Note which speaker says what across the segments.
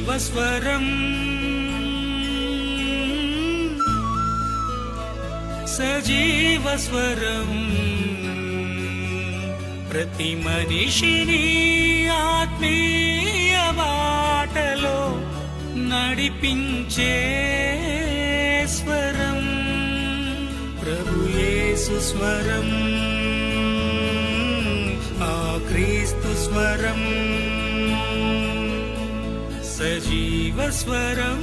Speaker 1: సజీవస్వరం సజీవస్వరం ప్రతి మనిషిని ఆత్మీయ బాటలో నడిపించే స్వరం ప్రభు యేసు స్వరం ఆ క్రీస్తు స్వరం సజీవ స్వరం.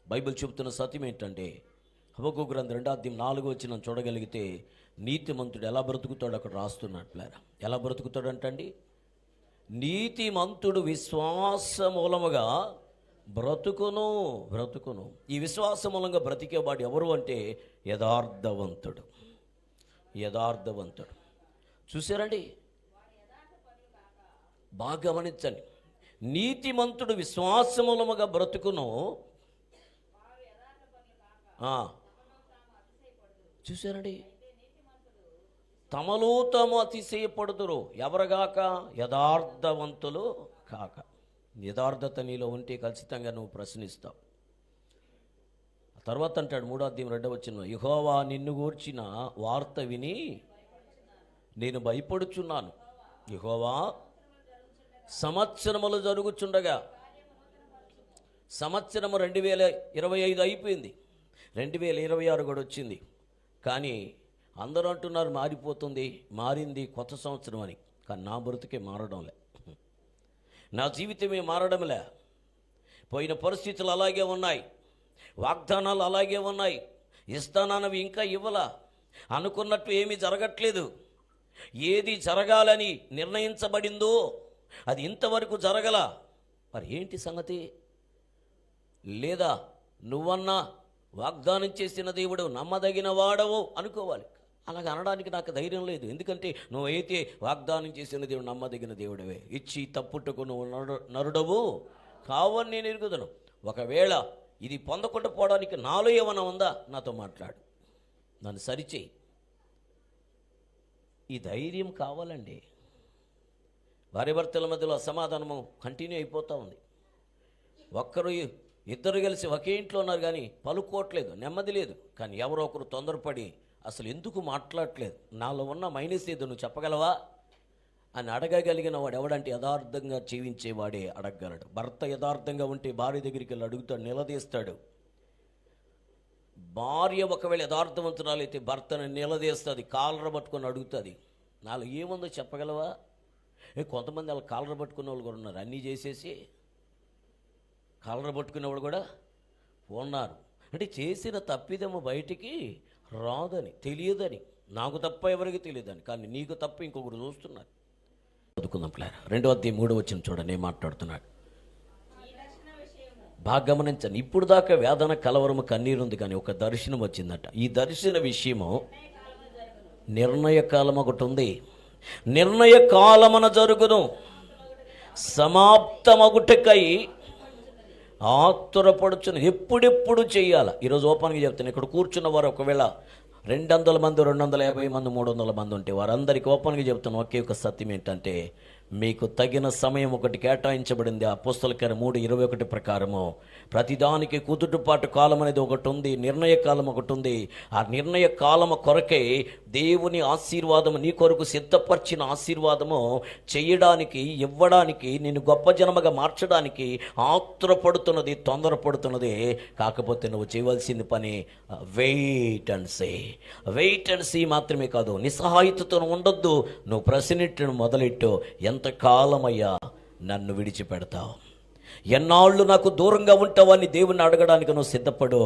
Speaker 2: బైబిల్ చెబుతున్న సత్యం ఏంటంటే హబక్కూకు గ్రంథం 2:4 చూడగలిగితే నీతిమంతుడు ఎలా బ్రతుకుతాడు అక్కడ రాస్తున్నాడు ప్లేరా. ఎలా బ్రతుకుతాడంటండి? నీతిమంతుడు విశ్వాస మూలముగా బ్రతుకును. ఈ విశ్వాస మూలంగా బ్రతికేవాడు ఎవరు అంటే యథార్థవంతుడు. చూసారండి, బాగా గమనించండి. నీతిమంతుడు విశ్వాస మూలముగా బ్రతుకును. చూసారండి, తమలో తాము అతిశయపడుదురు. ఎవరుగాక? యథార్థవంతులు కాక. యథార్థత నీలో ఉంటే ఖచ్చితంగా నువ్వు ప్రశ్నిస్తావు. తర్వాత అంటాడు 3:2 యెహోవా నిన్ను గూర్చిన వార్త విని నేను భయపడుచున్నాను. యెహోవా సంవత్సరములు జరుగుచుండగా, సంవత్సరము 2025 అయిపోయింది, 2026 కూడా వచ్చింది. కానీ అందరూ అంటున్నారు మారింది కొత్త సంవత్సరం అని. కానీ నా బ్రతుకే మారడంలే, నా జీవితమే మారడంలే. పోయిన పరిస్థితులు అలాగే ఉన్నాయి, వాగ్దానాలు అలాగే ఉన్నాయి, ఇస్తానన్నవి ఇంకా ఇవ్వలా, అనుకున్నట్టు ఏమీ జరగట్లేదు. ఏది జరగాలని నిర్ణయించబడిందో అది ఇంతవరకు జరగల. మరి ఏంటి సంగతి? లేదా నువ్వన్నా వాగ్దానం చేసిన దేవుడు నమ్మదగిన వాడవు అనుకోవాలి. అలాగ అనడానికి నాకు ధైర్యం లేదు. ఎందుకంటే నువ్వైతే వాగ్దానం చేసిన దేవుడు నమ్మదగిన దేవుడవే, ఇచ్చి తప్పుటకు నువ్వు నరుడవు కావని నేను ఎరుగుదను. ఒకవేళ ఇది పొందకుండా పోవడానికి నాలో ఏమైనా ఉందా? నాతో మాట్లాడు, నన్ను సరిచేయి. ఈ ధైర్యం కావాలండి. భార్యాభర్తల మధ్యలో అసమాధానము కంటిన్యూ అయిపోతూ ఉంది. ఇద్దరు కలిసి ఒకే ఇంట్లో ఉన్నారు కానీ పలుకోవట్లేదు, నెమ్మది లేదు. కానీ ఎవరో ఒకరు తొందరపడి అసలు ఎందుకు మాట్లాడట్లేదు, నాలో ఉన్న మైనస్ ఏదో నువ్వు చెప్పగలవా అని అడగగలిగిన వాడు ఎవడంటే యథార్థంగా జీవించేవాడే అడగగలడు. భర్త యథార్థంగా ఉంటే భార్య దగ్గరికి వెళ్ళి అడుగుతాడు, నిలదీస్తాడు. భార్య ఒకవేళ యథార్థవంతురాలైతే భర్తను నిలదీస్తుంది, కాలర పట్టుకొని అడుగుతుంది, నాలో ఏముందో చెప్పగలవా? కొంతమంది అలా కాలర పట్టుకునే వాళ్ళు కూడా ఉన్నారు. అన్నీ చేసేసి కాలర పట్టుకునేవాడు కూడా ఉన్నారు. అంటే చేసిన తప్పిదము బయటికి రాదని, తెలియదని, నాకు తప్ప ఎవరికి తెలియదని. కానీ నీకు తప్ప ఇంకొకరు చూస్తున్నారు. చదువుకుందాం ప్లేరా. 2:3 చూడండి ఏం మాట్లాడుతున్నాడు. బాగా గమనించండి. ఇప్పుడు దాకా వేదన, కలవరము, కన్నీరు ఉంది, కానీ ఒక దర్శనం వచ్చిందట. ఈ దర్శన విషయము నిర్ణయ కాలం ఒకటి ఉంది. నిర్ణయ కాలమున జరుగును, సమాప్తమగుటకై ఆతురపడుచును. ఎప్పుడెప్పుడు చేయాలి? ఈరోజు ఓపెన్గా చెప్తాను. ఇక్కడ కూర్చున్న వారు ఒకవేళ 200 మంది, 250 మంది, 300 మంది ఉంటే వారందరికీ ఓపెన్గా చెప్తాను. ఒకే ఒక సత్యం ఏంటంటే మీకు తగిన సమయం ఒకటి కేటాయించబడింది. అపోస్తలుల 3:21 ప్రకారము ప్రతిదానికి కుదుటపాటు కాలం అనేది ఒకటి ఉంది, నిర్ణయ కాలం ఒకటి ఉంది. ఆ నిర్ణయ కాలము కొరకై దేవుని ఆశీర్వాదము, నీ కొరకు సిద్ధపరిచిన ఆశీర్వాదము చేయడానికి, ఇవ్వడానికి, నేను గొప్ప జనముగా మార్చడానికి ఆతురపడుతున్నది, తొందరపడుతున్నది. కాకపోతే నువ్వు చేయవలసింది పని వెయిట్ అండ్ సీ మాత్రమే కాదు, నిస్సహాయతతో ఉండొద్దు. నువ్వు ప్రశ్నించడం మొదలెట్టు, ఎంతకాలమయ్యా నన్ను విడిచిపెడతావు, ఎన్నాళ్ళు నాకు దూరంగా ఉంటావని దేవుని అడగడానికి నువ్వు సిద్ధపడు.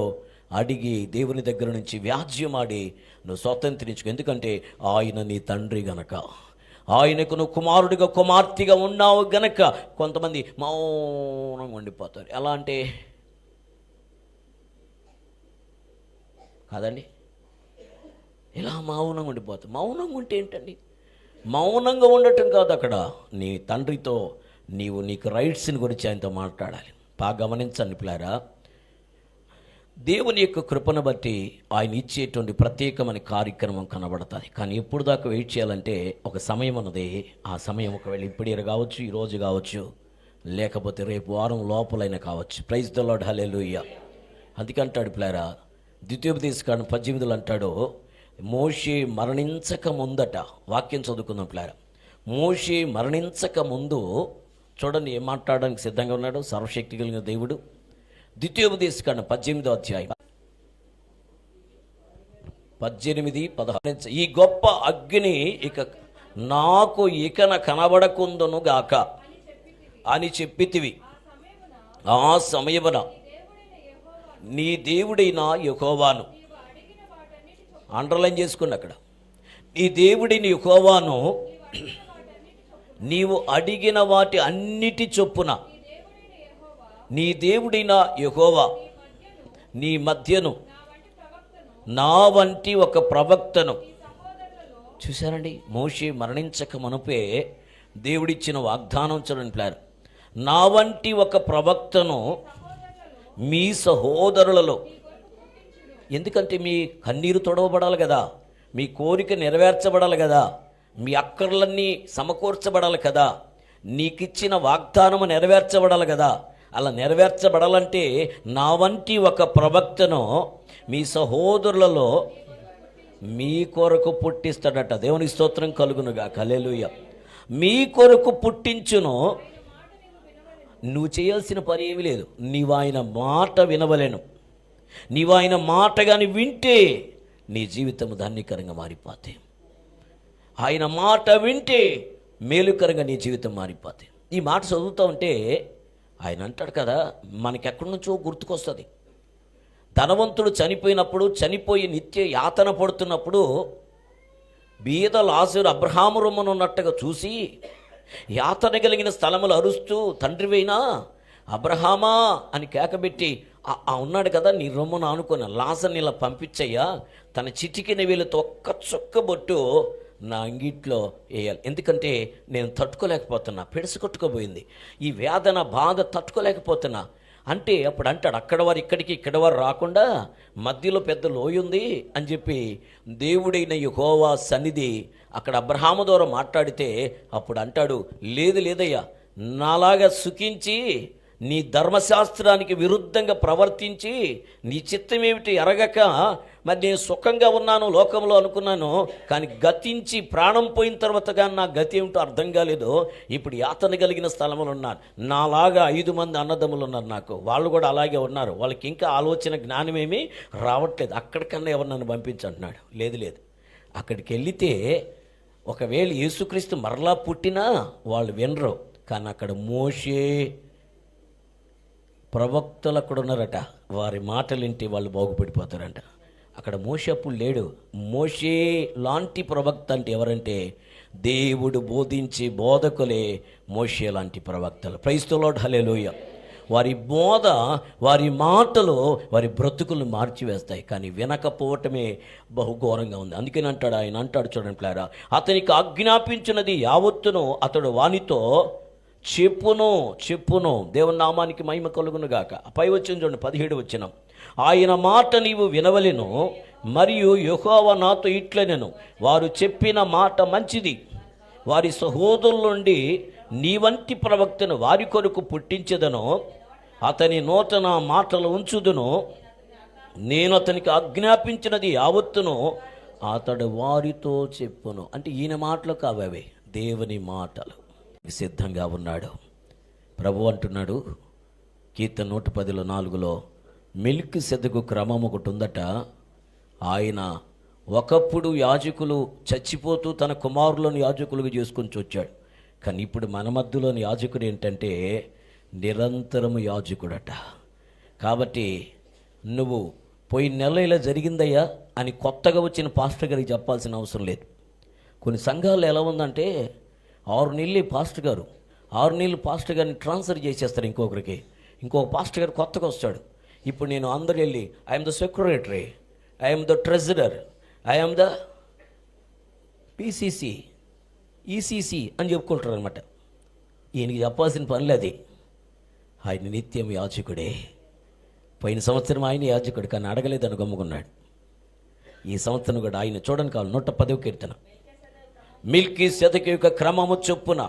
Speaker 2: అడిగి దేవుని దగ్గర నుంచి వ్యాజ్యమాడి నువ్వు స్వతంత్రించుకో. ఎందుకంటే ఆయన నీ తండ్రి గనక, ఆయనకు నువ్వు కుమారుడిగా, కుమార్తెగా ఉన్నావు గనక. కొంతమంది మౌనంగా ఉండిపోతారు. ఎలా అంటే కాదండి, ఇలా మౌనంగా ఉండిపోతారు. మౌనంగా ఉంటే ఏంటండి? మౌనంగా ఉండటం కాదు, అక్కడ నీ తండ్రితో నీకు రైట్స్ని గురించి ఆయనతో మాట్లాడాలి. బాగా గమనించండి పిల్లారా. దేవుని యొక్క కృపను బట్టి ఆయన ఇచ్చేటువంటి ప్రత్యేకమైన కార్యక్రమం కనబడుతుంది. కానీ ఎప్పుడు దాకా వెయిట్ చేయాలంటే ఒక సమయం ఉన్నది. ఆ సమయం ఒకవేళ ఇప్పుడు కావచ్చు, ఈరోజు కావచ్చు, లేకపోతే రేపు వారం లోపలైనా కావచ్చు. ప్రైజ్ ద లార్డ్, హల్లెలూయా. అందుకంటాడు ప్లేరా, ద్వితీయోపదేశకాండం 18 అంటాడు, మోషే మరణించక ముందట. వాక్యం చదువుకుందాం ప్లేరా. మోషే మరణించక ముందు చూడండి ఏం మాట్లాడడానికి సిద్ధంగా ఉన్నాడు సర్వశక్తి కలిగిన దేవుడు. ద్వితీయోపదేశకాండం 18వ అధ్యాయం 18-16. ఈ గొప్ప అగ్ని నాకు ఇకన కనబడకుందును గాక అని చెప్పితివి. ఆ సమయమున నీ దేవుడైన యెహోవాను, అండర్లైన్ చేసుకుని అక్కడ, నీ దేవుడైన యెహోవాను నీవు అడిగిన వాటి అన్నిటి చొప్పున, నీ దేవుడైన యెహోవా నీ మధ్యను నా వంటి ఒక ప్రవక్తను. చూశారండి, మోషే మరణించక మునుపే దేవుడిచ్చిన వాగ్దానం చూడండి ప్లాన్. నా వంటి ఒక ప్రవక్తను మీ సహోదరులలో, ఎందుకంటే మీ కన్నీరు తొడవబడాలి కదా, మీ కోరిక నెరవేర్చబడాలి కదా, మీ అక్కర్లన్నీ సమకూర్చబడాలి కదా, నీకిచ్చిన వాగ్దానము నెరవేర్చబడాలి కదా. అలా నెరవేర్చబడాలంటే నా వంటి ఒక ప్రవక్తను మీ సహోదరులలో మీ కొరకు పుట్టిస్తాడట. దేవుని స్తోత్రం కలుగునుగా, హల్లెలూయా. మీ కొరకు పుట్టించును. నువ్వు చేయాల్సిన పని ఏమీ లేదు, నీవు ఆయన మాట వినవలెను. నీవు ఆయన మాట కానీ వింటే నీ జీవితం ధన్యకరంగా మారిపోతే, ఆయన మాట వింటే మేలుకరంగా నీ జీవితం మారిపోతే. ఈ మాట చదువుతూ ఉంటే ఆయన అంటాడు కదా, మనకెక్కడి నుంచో గుర్తుకొస్తుంది. ధనవంతుడు చనిపోయినప్పుడు, చనిపోయి నిత్య యాతన పడుతున్నప్పుడు బీద లాజరు అబ్రహాము రొమ్మనున్నట్టుగా చూసి యాతన కలిగిన స్థలములు అరుస్తూ, తండ్రివైనా అబ్రహామా అని కేకబెట్టి, ఉన్నాడు కదా నీ రొమ్మను ఆనుకొని లాజర్ని ఇలా పంపించయ్యా, తన చిటికిన వేలుతో ఒక్క చుక్క బొట్టు నా అంగిట్లో వేయాలి, ఎందుకంటే నేను తట్టుకోలేకపోతున్నా, పెడసు కొట్టుకోబోయింది, ఈ వేదన బాధ తట్టుకోలేకపోతున్నా అంటే. అప్పుడు అంటాడు, అక్కడ వారు ఇక్కడికి, ఇక్కడ వారు రాకుండా మధ్యలో పెద్ద లోయ ఉంది అని చెప్పి దేవుడైన యెహోవా సన్నిధి అక్కడ అబ్రహాము ద్వారా మాట్లాడితే అప్పుడు అంటాడు, లేదు లేదయ్యా, నాలాగా సుఖించి నీ ధర్మశాస్త్రానికి విరుద్ధంగా ప్రవర్తించి నీ చిత్తం ఏమిటి ఎరగక మరి నేను సుఖంగా ఉన్నాను లోకంలో అనుకున్నాను, కానీ గతించి ప్రాణం పోయిన తర్వాత కానీ నా గతి ఏమిటో అర్థం కాలేదు. ఇప్పుడు యాతన కలిగిన స్థలంలో ఉన్నారు. నాలాగా 5 మంది అన్నదమ్ములు ఉన్నారు నాకు, వాళ్ళు కూడా అలాగే ఉన్నారు, వాళ్ళకి ఇంకా ఆలోచన జ్ఞానం ఏమీ రావట్లేదు, అక్కడికన్నా ఎవరు నన్ను పంపించంటున్నాడు. లేదు లేదు, అక్కడికి వెళితే ఒకవేళ యేసుక్రీస్తు మరలా పుట్టినా వాళ్ళు వినరు. కానీ అక్కడ మోషే ప్రవక్తలు అక్కడ ఉన్నారట, వారి మాటలు వింటే వాళ్ళు బాగుపడిపోతారంట. అక్కడ మోషే అప్పుడు లేడు. మోషే లాంటి ప్రవక్త అంటే ఎవరంటే దేవుడు బోధించే బోధకులే మోషే లాంటి ప్రవక్తలు. ప్రైజ్ ది లార్డ్, హల్లెలూయా. వారి బోధ, వారి మాటలు వారి బ్రతుకులను మార్చివేస్తాయి, కానీ వినకపోవటమే బహుఘోరంగా ఉంది. అందుకని అంటాడు ఆయన, అంటాడు చూడండి ప్లారా, అతనికి ఆజ్ఞాపించినది యావత్తును అతడు వానితో చెప్పును. దేవుని నామానికి మహిమ కలుగును గాక. పై వచ్చిన చూడండి 17 వచనం, ఆయన మాట నీవు వినవలెను, మరియు యెహోవా నాతో ఇట్లనెను, వారు చెప్పిన మాట మంచిది, వారి సహోదరుల నుండి నీ వంటి ప్రవక్తను వారి కొరకు పుట్టించెదను, అతని నోట నా మాటలు ఉంచుదును, నేను అతనికి ఆజ్ఞాపించినది యావత్తును అతడు వారితో చెప్పును. అంటే ఈయన మాటలు కావే, దేవుని మాటలు. సిద్ధంగా ఉన్నాడు. ప్రభు అంటున్నాడు కీర్తన 110:4, మెల్కీసెదెకు క్రమం ఒకటి ఉందట. ఆయన ఒకప్పుడు యాజకులు చచ్చిపోతూ తన కుమారులను యాజకులుగా చేసుకొని వచ్చాడు, కానీ ఇప్పుడు మన మధ్యలోని యాజకుడు ఏంటంటే నిరంతరము యాజకుడట. కాబట్టి నువ్వు పోయిన నెల ఇలా జరిగిందయ్యా అని కొత్తగా వచ్చిన పాస్టర్ గారికి చెప్పాల్సిన అవసరం లేదు. కొన్ని సంఘాల్లో ఎలా ఉందంటే 6 నెలలు పాస్టర్ గారు, 6 నెలలు పాస్టర్ గారిని ట్రాన్స్ఫర్ చేసేస్తారు ఇంకొకరికి, ఇంకొక పాస్టర్ గారు కొత్తగా వస్తాడు. ఇప్పుడు నేను అందరు వెళ్ళి I'm the secretary, I'm the treasurer, I'm the PCC, ECC అని చెప్పుకుంటారు అనమాట. ఈయనకి చెప్పాల్సిన పనులు అది. ఆయన నిత్యం యాజకుడే. పోయిన సంవత్సరం ఆయన యాజకుడు, కానీ అడగలేదని గమ్ముకున్నాడు. ఈ సంవత్సరం కూడా ఆయన చూడని కావాలి. 110వ కీర్తన. మెల్కీసెదెకు యొక్క క్రమము చొప్పున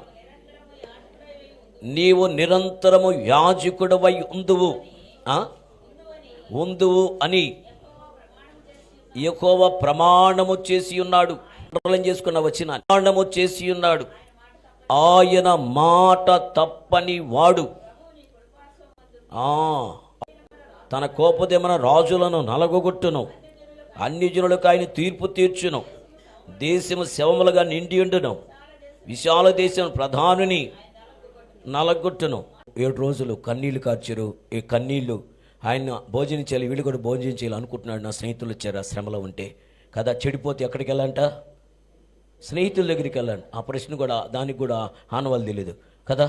Speaker 2: నీవు నిరంతరము యాజకుడవై ఉందువు అని యెహోవా ప్రమాణము చేసి ఉన్నాడు. చేసుకున్న వచ్చిన ప్రమాణము చేసి ఉన్నాడు. ఆయన మాట తప్పని వాడు. తన కోపదేమన రాజులను నలగొట్టును, అన్ని జనులకు ఆయన తీర్పు తీర్చును. దేశము శవములుగా నిండి ఉండును, విశాల దేశం ప్రధానుని నలగొట్టును. 7 రోజులు కన్నీళ్లు కార్చారు. ఈ కన్నీళ్లు ఆయన భోజనం చేయాలి, వీళ్ళు కూడా భోజనం చేయాలి అనుకుంటున్నాడు. నా స్నేహితులు వచ్చారు ఆ శ్రమలో ఉంటే కదా. చెడిపోతే ఎక్కడికి వెళ్ళంట? స్నేహితుల దగ్గరికి వెళ్ళండి. ఆ ప్రశ్న కూడా, దానికి కూడా ఆనవాళ్ళు తెలియదు కదా.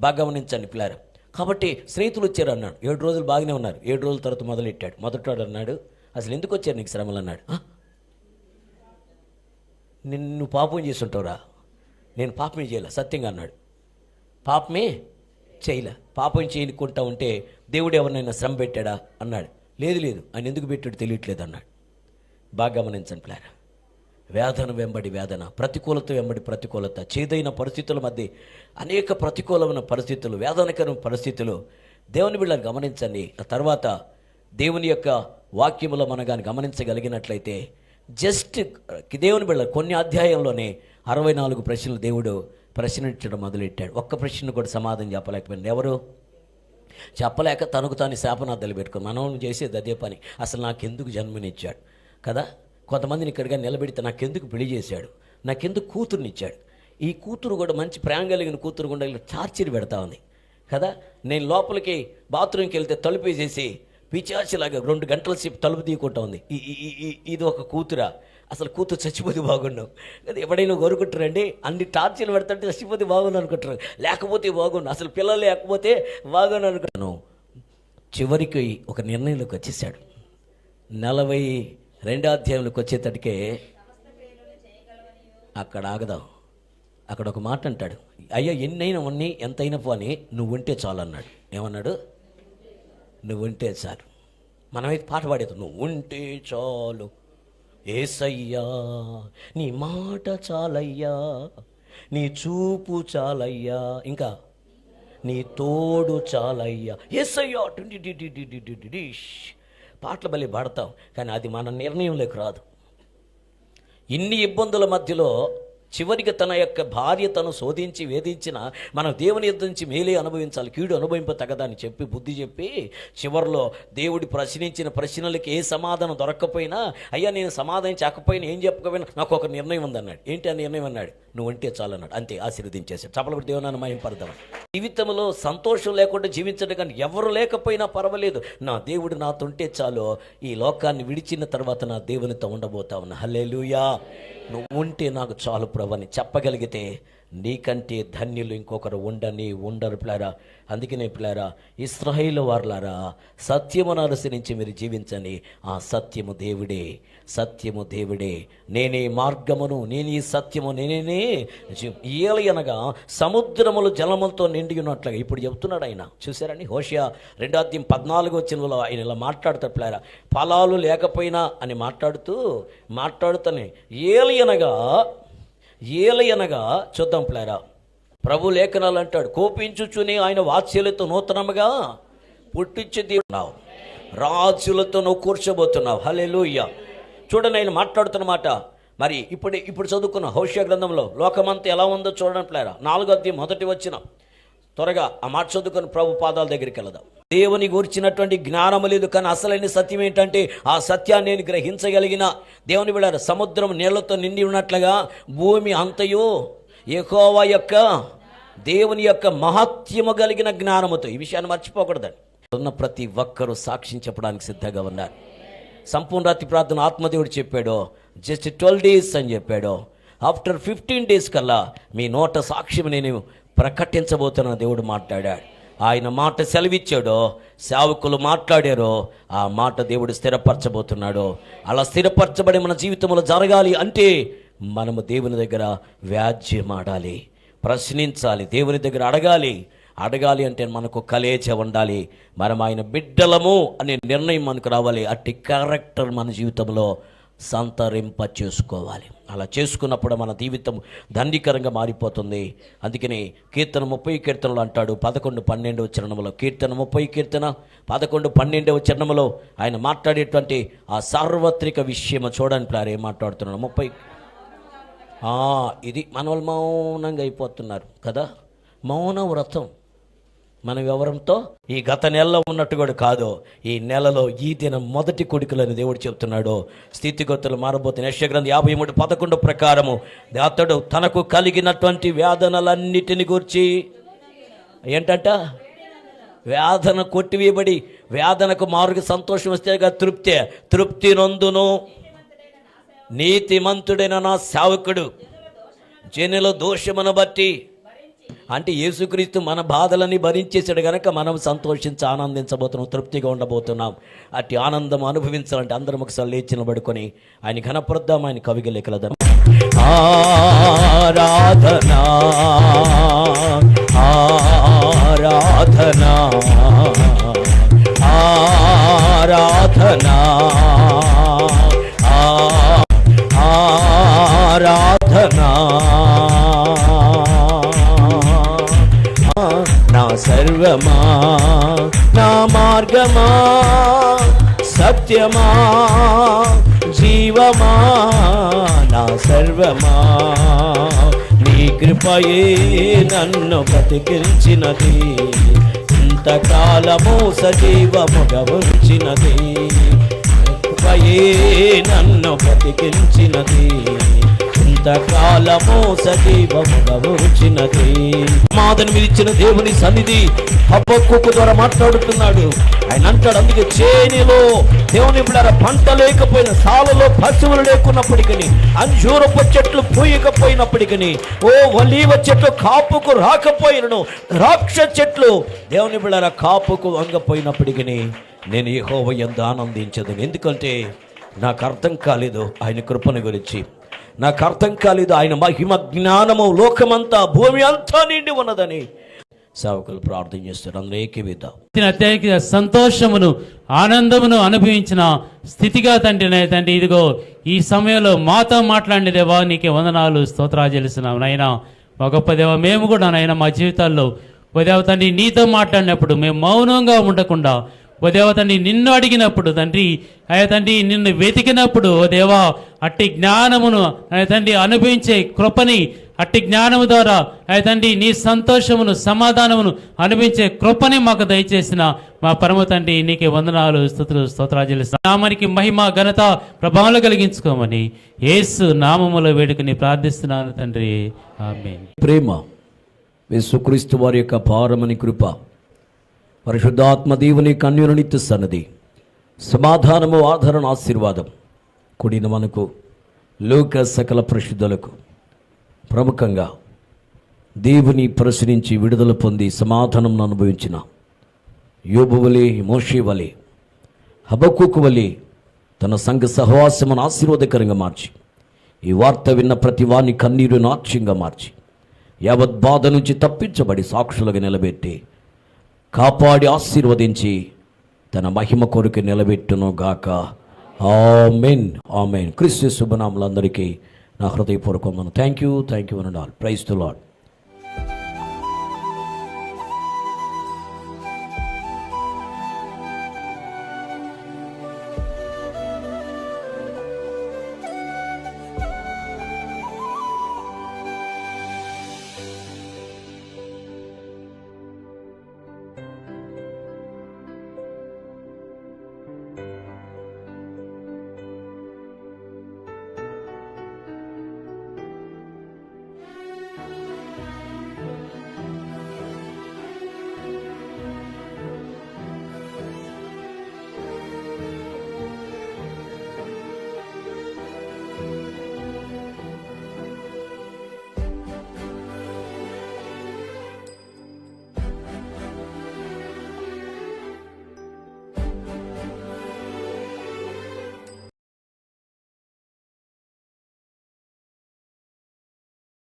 Speaker 2: బాగా గమనించండి పిల్లారు. కాబట్టి స్నేహితులు వచ్చారు అన్నాడు. 7 రోజులు బాగానే ఉన్నారు. 7 రోజుల తర్వాత మొదలెట్టాడు. మొదటాడు అన్నాడు, అసలు ఎందుకు వచ్చారు నీకు శ్రమలు అన్నాడు. నిన్ను పాపం చేసి ఉంటావురా. నేను పాపమే చేయలే, సత్యంగా అన్నాడు. పాపమే చేయలే. పాపం చేయనుకుంటా ఉంటే దేవుడు ఎవరినైనా శ్రమ పెట్టాడా అన్నాడు. లేదు, ఆయన ఎందుకు పెట్టాడు తెలియట్లేదు అన్నాడు. బాగా గమనించండి ప్లాన్. వేదన వెంబడి వేదన, ప్రతికూలత వెంబడి ప్రతికూలత, చేదైన పరిస్థితుల మధ్య అనేక ప్రతికూలమైన పరిస్థితులు, వేదనకరమైన పరిస్థితులు. దేవుని బిడ్డలను గమనించండి. ఆ తర్వాత దేవుని యొక్క వాక్యములో మనం కానీ గమనించగలిగినట్లయితే జస్ట్ దేవుని బిడ్డ కొన్ని అధ్యాయంలోనే 64 ప్రశ్నలు దేవుడు ప్రశ్నించడం మొదలెట్టాడు. ఒక్క ప్రశ్న కూడా సమాధానం చెప్పలేకపోయింది. ఎవరు చెప్పలేక తనకు తాను శాపనార్థాలు పెట్టుకుని మనం చేసేది అదే పని. అసలు నాకెందుకు జన్మనిచ్చాడు కదా. కొంతమందిని ఇక్కడిగా నిలబెడితే నాకెందుకు పెళ్లి చేశాడు, నాకెందుకు కూతురునిచ్చాడు. ఈ కూతురు కూడా మంచి ప్రేమ కలిగిన కూతురు కూడా ఇలా టార్చర్ పెడతా ఉంది కదా. నేను లోపలికి బాత్రూమ్కి వెళ్తే తలుపు వేసేసి పిచాచిలాగా 2 గంటల సేపు తలుపు తీయకుండా ఉంది. ఇది ఒక కూతురా? అసలు కూతురు చచ్చిపోతే బాగున్నావు కదా. ఎవడైనా కోరుకుంటారండి, అన్ని టార్చర్లు పెడతాంటే చచ్చిపోతే బాగున్నాను అనుకుంటారు, లేకపోతే బాగున్నాను, అసలు పిల్లలు లేకపోతే బాగున్నాను అనుకుంటాను. చివరికి ఒక నిర్ణయంలోకి వచ్చేసాడు. 42వ అధ్యాయంలోకి వచ్చేటట్టుకే అక్కడ ఆగదాం. అక్కడ ఒక మాట అంటాడు, అయ్యా ఎన్నైనా ఉన్ని ఎంతైనా పోని నువ్వు ఉంటే చాలు అన్నాడు. ఏమన్నాడు? నువ్వు ఉంటే చాలు. మనమైతే పాట పాడేది, నువ్వు ఉంటే చాలు యేసయ్యా, నీ మాట చాలయ్యా, నీ చూపు చాలయ్యా, ఇంకా నీ తోడు చాలయ్యా యేసయ్యా. పాటలు బలి పాడతాం, కానీ అది మన నిర్ణయంలోకి రాదు. ఇన్ని ఇబ్బందుల మధ్యలో చివరికి తన యొక్క భార్య తను శోధించి వేధించిన మనం దేవుని యుద్ధ నుంచి మేలే అనుభవించాలి, కీడు అనుభవింప తగదని చెప్పి బుద్ధి చెప్పి చివరిలో దేవుడి ప్రశ్నించిన ప్రశ్నలకి ఏ సమాధానం దొరక్కపోయినా, అయ్యా నేను సమాధానం చెప్పకపోయినా ఏం చెప్పకపోయినా నాకు ఒక నిర్ణయం ఉందన్నాడు. ఏంటి ఆ నిర్ణయం అన్నాడు? నువ్వు ఉంటే చాలన్నాడు. అంతే, ఆశీర్వదించేశాడు. చప్పలపడి దేవునాన్ని మహింపడదాం. జీవితంలో సంతోషం లేకుండా జీవించడం కానీ ఎవరు లేకపోయినా పర్వాలేదు, నా దేవుడు నాతో ఉంటే చాలు, ఈ లోకాన్ని విడిచిన తర్వాత నా దేవునితో ఉండబోతా ఉన్నా. హల్లెలూయా. నువ్వు ఉంటే నాకు చాలు ప్రభు అని చెప్పగలిగితే నీకంటే ధన్యులు ఇంకొకరు ఉండరు పిల్లారా. అందుకనే పిల్లారా, ఇశ్రాయేలు వారలారా, సత్యమును అనుసరించి మీరు జీవించండి. ఆ సత్యము దేవుడే, సత్యము దేవుడే. నేనే మార్గమును, నేనే సత్యము, నేనే ఏలయనగా సముద్రములు జలములతో నిండి ఉన్నట్లుగా ఇప్పుడు చెబుతున్నాడు ఆయన. చూసారండి, హోషియా 2వ అధ్యాయం 14వ వచనంలో ఆయన ఇలా మాట్లాడతాడు పిల్లారా. ఫలాలు లేకపోయినా అని మాట్లాడుతూనే ఏలయనగా చూద్దాం పిల్లారా. ప్రభు లేఖనాలు అంటాడు, కోపించుచుని ఆయన వాత్సల్యతో నూతనముగా పుట్టించి దేవుడు రాజులతో నువ్వు కూర్చోబోతున్నావు. హల్లెలూయా. చూడండి, ఆయన మాట్లాడుతున్నమాట. మరి ఇప్పుడు చదువుకున్న హోషియా గ్రంథంలో లోకమంతా ఎలా ఉందో చూడండి పిల్లారా. 4వ అధ్యాయం 1వ వచనం. త్వరగా ఆ మాట చదువుకొని ప్రభు పాదాల దగ్గరికి వెళదాం. దేవుని గురించినటువంటి జ్ఞానము లేదు, కానీ అసలైన సత్యం ఏంటంటే ఆ సత్యాన్ని నేను గ్రహించగలిగిన దేవుని బిడ్డ, సముద్రం నీళ్లతో నిండి ఉన్నట్లుగా భూమి అంతయు యెహోవా యొక్క దేవుని యొక్క మహత్యము కలిగిన జ్ఞానముతో. ఈ విషయాన్ని మర్చిపోకూడదండి. ఉన్న ప్రతి ఒక్కరూ సాక్ష్యం చెప్పడానికి సిద్ధంగా ఉన్నారు. సంపూర్ణ రాత్రి ప్రార్థన ఆత్మదేవుడు చెప్పాడు, జస్ట్ 12 days అని చెప్పాడు. ఆఫ్టర్ 15 days కల్లా మీ నోట సాక్ష్యం నేను ప్రకటించబోతున్న దేవుడు మాట్లాడాడు. ఆయన మాట సెలవిచ్చాడో, సేవకులు మాట్లాడారో, ఆ మాట దేవుడు స్థిరపరచబోతున్నాడు. అలా స్థిరపరచబడి మన జీవితంలో జరగాలి అంటే మనము దేవుని దగ్గర వ్యాజ్యం ఆడాలి, ప్రశ్నించాలి, దేవుని దగ్గర అడగాలి. అడగాలి అంటే మనకు కలేచ ఉండాలి, మనం ఆయన బిడ్డలము అనే నిర్ణయం మనకు రావాలి. అట్టి క్యారెక్టర్ మన జీవితంలో సంతరింప చేసుకోవాలి. అలా చేసుకున్నప్పుడు మన జీవితం దండికరంగా మారిపోతుంది. అందుకని కీర్తన 30 కీర్తనలు అంటాడు 11-12 చరణములో, కీర్తన 30 కీర్తన 11-12 చరణములో ఆయన మాట్లాడేటువంటి ఆ సార్వత్రిక విషయం చూడండి ప్లార్ ఏం మాట్లాడుతున్నాడు. 30 ఇది మన వాళ్ళు మౌనంగా అయిపోతున్నారు కదా. మౌన వ్రతం మనం ఎవరంతో ఈ గత నెలలో ఉన్నట్టు కూడా కాదు, ఈ నెలలో ఈ దినం మొదటి కొడుకులని దేవుడు చెప్తున్నాడు. స్థితిగతులు మారబోతున్న యెషయా గ్రంథం 53:11 ప్రకారము అతడు తనకు కలిగినటువంటి వేదనలన్నిటిని గూర్చి ఏంటంట, వేదన కొట్టివేయబడి వేదనకు మారుగా సంతోషం వస్తే తృప్తి నొందును. నీతిమంతుడైన నా సేవకుడు జనుల దోషమును బట్టి, అంటే యేసుక్రీస్తు మన బాధలని భరించేసాడు కనుక మనం సంతోషించి ఆనందించబోతున్నాం, తృప్తిగా ఉండబోతున్నాం. అట్టి ఆనందం అనుభవించాలంటే అందరం ఒకసారి లేచి నిలబడుకొని ఆయన ఘనపరుద్దాం, ఆయన కవిగా లెక్కలదాం. ఆరాధనా ఆరాధనా ఆరాధనా ఆరాధనా నా సర్వమా, నా మార్గమా, సత్యమా, జీవమా, నా సర్వమా, నీ కృపయే నన్ను బ్రతికించినది, ఇంతకాలము సజీవముగా ఉంచినది, కృపయే నన్ను బ్రతికించినది, ఇంతకాలము సజీవముగా ఉంచినది. సమాధానం ఇచ్చిన దేవుని సన్నిధి హబక్కూకు ద్వారా మాట్లాడుతున్నాడు. ఆయన అంటాడు, అందుకే చేనిలో దేవుని బిడ్డలారా పంట లేకపోయిన, సాలలో పశువులు లేకున్నప్పటికీ, అంజూరపు చెట్లు పూయకపోయినప్పటికీ, ఒలీవ చెట్లు కాపుకు రాకపోయినను, ద్రాక్ష చెట్లు దేవుని బిడ్డలారా కాపుకు వంగపోయినప్పటికీ నేను యెహోవా యందు ఆనందించదు. ఎందుకంటే నాకు అర్థం కాలేదు ఆయన కృపను గురించి, నాకు అర్థం కాలేదు ఆయన మహిమ జ్ఞానము లోకమంతా భూమి అంతా నిండి ఉన్నదని సేవకులు ప్రార్థన చేస్తారు. అందరూ ఏకీవిద్దాం.
Speaker 3: అత్యధిక సంతోషమును ఆనందమును అనుభవించిన స్థితిగా తండ్రి, ఇదిగో ఈ సమయంలో మాతో మాట్లాడిన దేవా నీకే వందనాలు, స్తోత్రాలు చెల్లిస్తున్నాం నాయనా. మా గొప్ప దేవ, మేము కూడా నాయన మా జీవితాల్లో ఓ దేవ తండ్రి నీతో మాట్లాడినప్పుడు మేము మౌనంగా ఉండకుండా, ఓ దేవ తండ్రి నిన్ను అడిగినప్పుడు తండ్రి, అయ్యా తండ్రి నిన్ను వెతికినప్పుడు ఓ దేవా అట్టి జ్ఞానమును అయ్యా తండ్రి అనుభవించే కృపని, అట్టి జ్ఞానము ద్వారా అయ్యా తండ్రి నీ సంతోషమును సమాధానమును అనుభవించే కృపని మాకు దయచేసిన మా పరమ తండ్రి నీకే వందనాలు, స్తుతులు, స్తోత్రాలు చెల్లిస్తున్నాం. నామానికి మహిమ ఘనత ప్రభావాలు కలిగించుకోమని యేసు నామములో వేడుకని ప్రార్థిస్తున్నాను తండ్రి, ఆమేన్.
Speaker 2: ప్రేమ, యేసుక్రీస్తు వారి యొక్క పారమని కృప, పరిశుద్ధాత్మ దేవుని కన్యుల నిత్య సన్నది, సమాధానము, ఆదరణ, ఆశీర్వాదం కూడిన మనకు, లోక సకల పరిశుద్ధులకు, ప్రముఖంగా దేవుని ప్రశ్నించి విడుదల పొంది సమాధానం అనుభవించిన యోబు వలె, మోషే వలె, హబక్కూకు వలె తన సంఘ సహవాసమును ఆశీర్వాదకరంగా మార్చి, ఈ వార్త విన్న ప్రతి వాని కన్నీరు నాట్యంగా మార్చి, యావత్ బాధ నుంచి తప్పించబడి సాక్షులుగా నిలబెట్టి, కాపాడి ఆశీర్వదించి తన మహిమ కొరకు నిలబెట్టును గాక. ఆమేన్, ఆమేన్. క్రీస్తు శుభనామములందరికీ నా హృదయపూర్వకమైన thank you and all. Praise the lord.